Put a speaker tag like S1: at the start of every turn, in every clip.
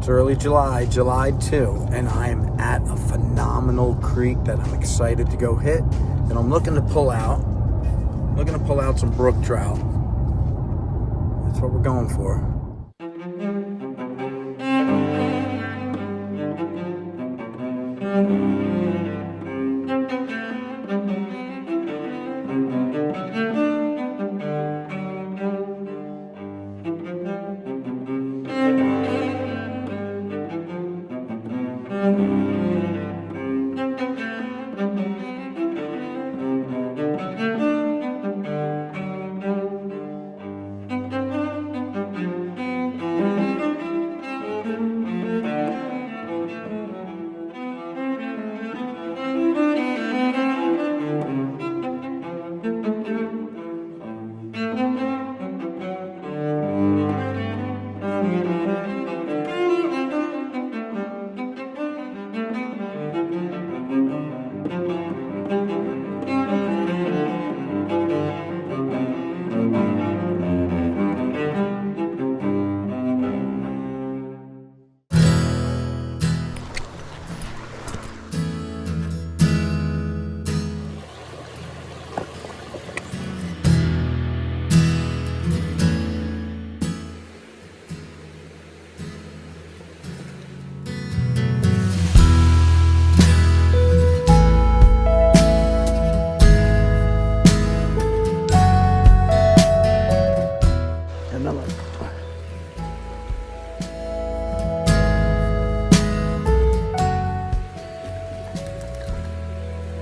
S1: It's early July, July 2, and I am at a phenomenal creek that I'm excited to go hit, and I'm looking to pull out some brook trout. That's what we're going for.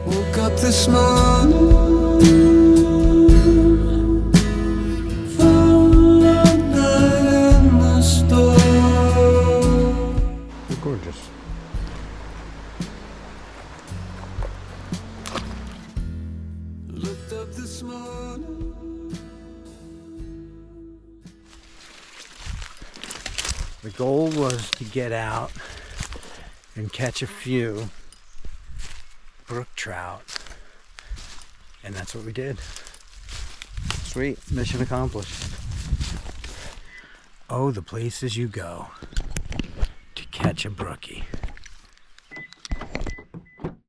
S2: Woke up this morning, found a night in the store.
S1: You're gorgeous.
S2: Looked up this morning.
S1: The goal was to get out and catch a few brook trout, and that's what we did. Sweet, mission accomplished. Oh, the places you go to catch a brookie.